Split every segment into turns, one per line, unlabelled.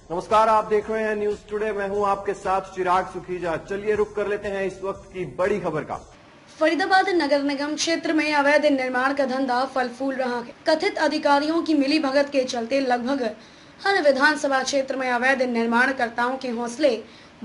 नमस्कार, आप देख रहे हैं न्यूज टुडे। मैं हूं आपके साथ चिराग सुखीजा। चलिए रुक कर लेते हैं इस वक्त की बड़ी खबर का।
फरीदाबाद नगर निगम क्षेत्र में अवैध निर्माण का धंधा फल फूल रहा है। कथित अधिकारियों की मिलीभगत के चलते लगभग हर विधानसभा क्षेत्र में अवैध निर्माणकर्ताओं के हौसले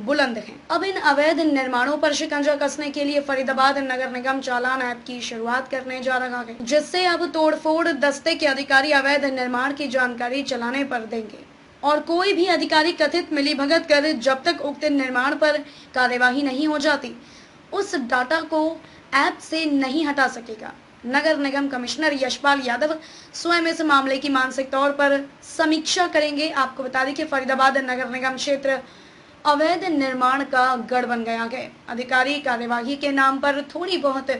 बुलंद हैं। अब इन अवैध निर्माणों पर शिकंजा कसने के लिए फरीदाबाद नगर निगम चालान ऐप की शुरुआत करने जा रहा है, जिससे अब तोड़फोड़ दस्ते के अधिकारी अवैध निर्माण की जानकारी चलाने पर देंगे और कोई भी अधिकारी कथित मिलीभगत कर जब तक उक्त निर्माण पर कार्यवाही नहीं हो जाती उस डाटा को ऐप से नहीं हटा सकेगा। नगर निगम कमिश्नर यशपाल यादव स्वयं इस मामले की मानसिक तौर पर समीक्षा करेंगे। आपको बता दें कि फरीदाबाद नगर निगम क्षेत्र अवैध निर्माण का गढ़ बन गया है। अधिकारी कार्यवाही के नाम पर थोड़ी बहुत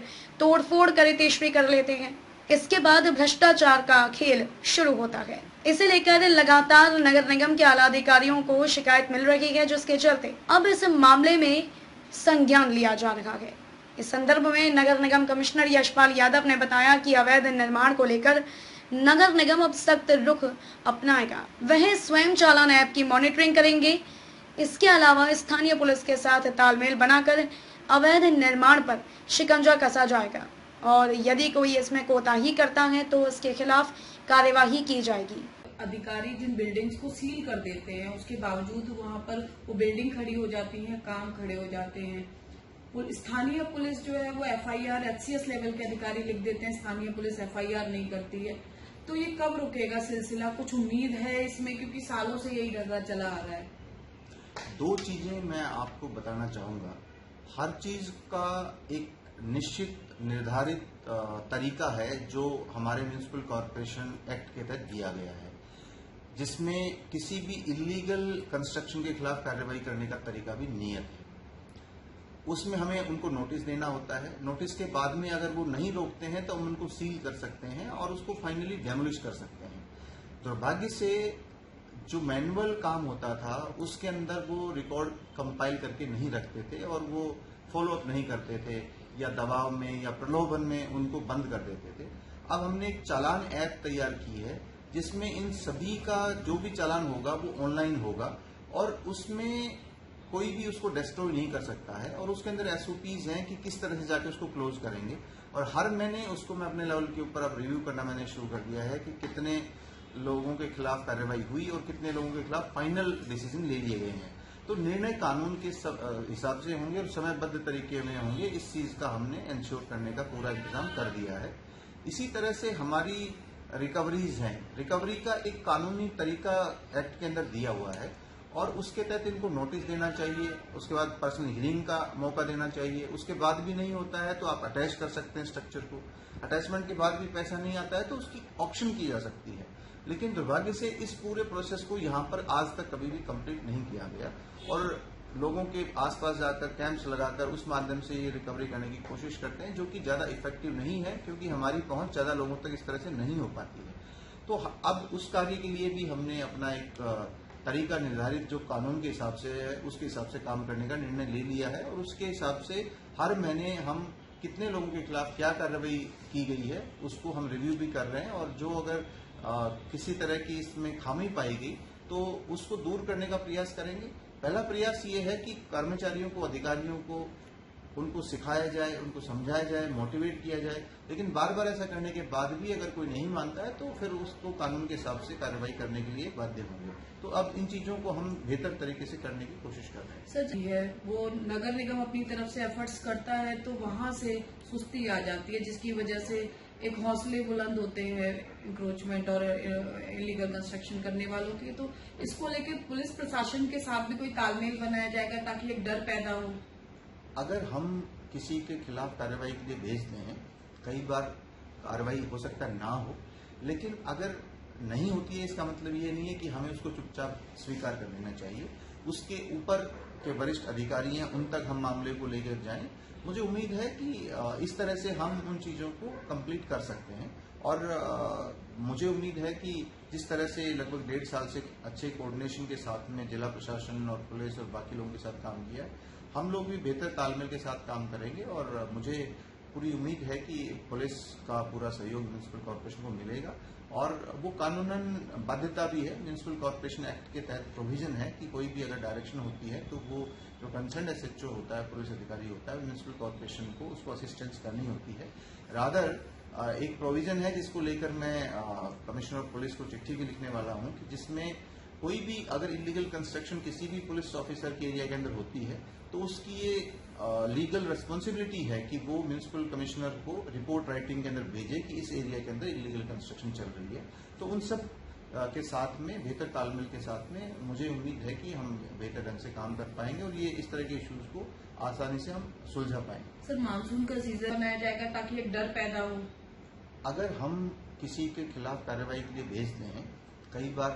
तोड़फोड़ करे तेजस्वी कर लेते हैं, इसके बाद भ्रष्टाचार का खेल शुरू होता है। इसे लेकर लगातार नगर निगम के आला अधिकारियों को शिकायत मिल रही है, जिसके चलते अब इस मामले में संज्ञान लिया जा रहा है। इस संदर्भ में नगर निगम कमिश्नर यशपाल यादव ने बताया कि अवैध निर्माण को लेकर नगर निगम अब सख्त रुख अपनाएगा। वह स्वयं चालान ऐप की मॉनिटरिंग करेंगे। इसके अलावा स्थानीय पुलिस के साथ तालमेल बनाकर अवैध निर्माण पर शिकंजा कसा जाएगा और यदि कोई इसमें कोताही करता है तो उसके खिलाफ कार्यवाही की जाएगी।
अधिकारी जिन बिल्डिंग्स को सील कर देते हैं उसके बावजूद वहां पर वो बिल्डिंग खड़ी हो जाती है, काम खड़े हो जाते हैं। स्थानीय पुलिस जो है वो एफआईआर एचसीएस लेवल के अधिकारी लिख देते हैं, स्थानीय पुलिस एफआईआर नहीं करती है। तो ये कब रुकेगा सिलसिला? कुछ उम्मीद है इसमें, क्योंकि सालों से यही डर चला आ रहा है।
दो चीजें मैं आपको बताना चाहूंगा। हर चीज का एक निश्चित निर्धारित तरीका है जो हमारे म्युनिसिपल कॉर्पोरेशन एक्ट के तहत दिया गया है, जिसमें किसी भी इलीगल कंस्ट्रक्शन के खिलाफ कार्रवाई करने का तरीका भी नियत है। उसमें हमें उनको नोटिस देना होता है। नोटिस के बाद में अगर वो नहीं रोकते हैं तो हम उनको सील कर सकते हैं और उसको फाइनली डेमोलिश कर सकते हैं। दुर्भाग्य से जो मैनुअल काम होता था उसके अंदर वो रिकॉर्ड कंपाइल करके नहीं रखते थे और वो फॉलो अप नहीं करते थे या दबाव में या प्रलोभन में उनको बंद कर देते थे। अब हमने एक चालान ऐप तैयार की है जिसमें इन सभी का जो भी चालान होगा वो ऑनलाइन होगा और उसमें कोई भी उसको डिस्ट्रॉय नहीं कर सकता है और उसके अंदर एसओपीज हैं कि किस तरह से जाके उसको क्लोज करेंगे। और हर महीने उसको मैं अपने लेवल के ऊपर अब रिव्यू करना मैंने शुरू कर दिया है कि कितने लोगों के खिलाफ कार्रवाई हुई और कितने लोगों के खिलाफ फाइनल डिसीजन ले लिए गए हैं। तो निर्णय कानून के हिसाब से होंगे और समयबद्ध तरीके में होंगे। इस चीज का हमने इंश्योर करने का पूरा इंतजाम कर दिया है। इसी तरह से हमारी रिकवरीज हैं। रिकवरी का एक कानूनी तरीका एक्ट के अंदर दिया हुआ है और उसके तहत इनको नोटिस देना चाहिए, उसके बाद पर्सनल हियरिंग का मौका देना चाहिए। उसके बाद भी नहीं होता है तो आप अटैच कर सकते हैं स्ट्रक्चर को। अटैचमेंट के बाद भी पैसा नहीं आता है तो उसकी ऑक्शन की जा सकती है। लेकिन दुर्भाग्य से इस पूरे प्रोसेस को यहाँ पर आज तक कभी भी कंप्लीट नहीं किया गया और लोगों के आसपास जाकर कैंप्स लगाकर उस माध्यम से ये रिकवरी करने की कोशिश करते हैं, जो कि ज्यादा इफेक्टिव नहीं है क्योंकि हमारी पहुंच ज्यादा लोगों तक इस तरह से नहीं हो पाती है। तो अब उस कार्य के लिए भी हमने अपना एक तरीका निर्धारित जो कानून के हिसाब से है उसके हिसाब से काम करने का निर्णय ले लिया है और उसके हिसाब से हर महीने हम कितने लोगों के खिलाफ क्या कार्रवाई की गई है उसको हम रिव्यू भी कर रहे हैं और जो अगर किसी तरह की इसमें खामी पाई गई तो उसको दूर करने का प्रयास करेंगे। पहला प्रयास ये है कि कर्मचारियों को, अधिकारियों को उनको सिखाया जाए, उनको समझाया जाए, मोटिवेट किया जाए। लेकिन बार बार ऐसा करने के बाद भी अगर कोई नहीं मानता है तो फिर उसको कानून के हिसाब से कार्रवाई करने के लिए बाध्य होंगे। तो अब इन चीजों को हम बेहतर तरीके से करने की कोशिश कर रहे हैं।
सर जी है वो नगर निगम अपनी तरफ से एफर्ट्स करता है तो वहां से सुस्ती आ जाती है, जिसकी वजह से एक हौसले बुलंद होते हैं इंक्रोचमेंट और इलीगल कंस्ट्रक्शन करने वालों के। तो इसको लेकर पुलिस प्रशासन के साथ भी कोई तालमेल बनाया जाएगा ताकि एक डर पैदा हो?
अगर हम किसी के खिलाफ कार्रवाई के लिए भेजते हैं, कई बार कार्रवाई हो सकता है ना हो, लेकिन अगर नहीं होती है इसका मतलब ये नहीं है कि हमें उसको चुपचाप स्वीकार कर लेना चाहिए। उसके ऊपर के वरिष्ठ अधिकारी हैं, उन तक हम मामले को लेकर जाएं। मुझे उम्मीद है कि इस तरह से हम उन चीजों को कंप्लीट कर सकते हैं और मुझे उम्मीद है कि जिस तरह से लगभग 1.5 साल से अच्छे कोऑर्डिनेशन के साथ में जिला प्रशासन और पुलिस और बाकी लोगों के साथ काम किया, हम लोग भी बेहतर तालमेल के साथ काम करेंगे और मुझे पूरी उम्मीद है कि पुलिस का पूरा सहयोग म्युनिसिपल कॉर्पोरेशन को मिलेगा और वो कानूनन बाध्यता भी है। म्यूनिसिपल कॉर्पोरेशन एक्ट के तहत प्रोविजन है कि कोई भी अगर डायरेक्शन होती है तो वो जो कंसर्न एसएचओ होता है, पुलिस अधिकारी होता है, म्यूनिसिपल कॉर्पोरेशन को उसको असिस्टेंस करनी होती है। रादर एक प्रोविजन है जिसको लेकर मैं कमिश्नर ऑफ पुलिस को चिट्ठी भी लिखने वाला हूं कि जिसमें कोई भी अगर इलीगल कंस्ट्रक्शन किसी भी पुलिस ऑफिसर के एरिया के अंदर होती है तो उसकी ये लीगल रिस्पॉन्सिबिलिटी है कि वो म्यूनिसिपल कमिश्नर को रिपोर्ट राइटिंग के अंदर भेजे कि इस एरिया के अंदर इलीगल कंस्ट्रक्शन चल रही है। तो उन सब के साथ में बेहतर तालमेल के साथ में मुझे उम्मीद है कि हम बेहतर ढंग से काम कर पाएंगे और ये इस तरह के इश्यूज को आसानी से हम सुलझा पाएंगे।
सर, मानसून का सीजन बनाया जाएगा ताकि एक डर पैदा हो।
अगर हम किसी के खिलाफ कार्रवाई के लिए भेज दें, कई बार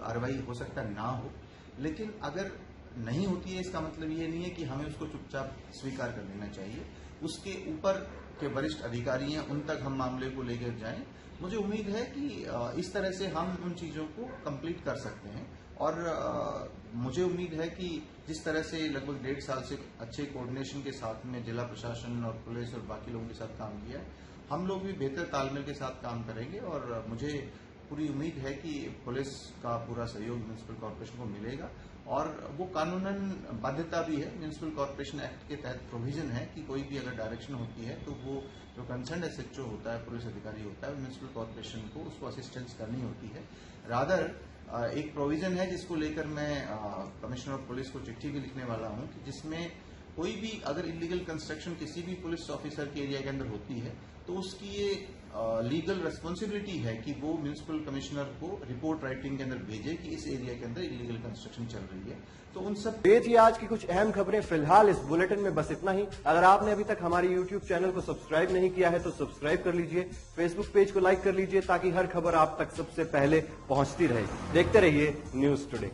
कार्रवाई हो सकता ना हो, लेकिन अगर नहीं होती है इसका मतलब ये नहीं है कि हमें उसको चुपचाप स्वीकार कर लेना चाहिए। उसके ऊपर के वरिष्ठ अधिकारी हैं, उन तक हम मामले को लेकर जाएं। मुझे उम्मीद है कि इस तरह से हम उन चीजों को कंप्लीट कर सकते हैं और मुझे उम्मीद है कि जिस तरह से लगभग 1.5 साल से अच्छे कोऑर्डिनेशन के साथ में जिला प्रशासन और पुलिस और बाकी लोगों के साथ काम किया है, हम लोग भी बेहतर तालमेल के साथ काम करेंगे और मुझे पूरी उम्मीद है कि पुलिस का पूरा सहयोग म्यूनिसिपल कॉर्पोरेशन को मिलेगा और वो कानूनन बाध्यता भी है। म्यूनिसिपल कॉर्पोरेशन एक्ट के तहत प्रोविजन है कि कोई भी अगर डायरेक्शन होती है तो वो जो कंसर्न एसएचओ होता है, पुलिस अधिकारी होता है, म्यूनिसिपल कॉर्पोरेशन को उसको असिस्टेंस करनी होती है। रादर एक प्रोविजन है जिसको लेकर मैं कमिश्नर ऑफ पुलिस को चिट्ठी भी लिखने वाला हूं कि जिसमें कोई भी अगर इलीगल कंस्ट्रक्शन किसी भी पुलिस ऑफिसर के एरिया के अंदर होती है तो उसकी ये लीगल रिस्पॉन्सिबिलिटी है कि वो म्यूनिसिपल कमिश्नर को रिपोर्ट राइटिंग के अंदर भेजे कि इस एरिया के अंदर इलीगल कंस्ट्रक्शन चल रही है। तो उन सब
ये थी आज की कुछ अहम खबरें। फिलहाल इस बुलेटिन में बस इतना ही। अगर आपने अभी तक हमारे YouTube चैनल को सब्सक्राइब नहीं किया है तो सब्सक्राइब कर लीजिए, फेसबुक पेज को लाइक कर लीजिए ताकि हर खबर आप तक सबसे पहले पहुंचती रहे। देखते रहिए न्यूज़ टुडे।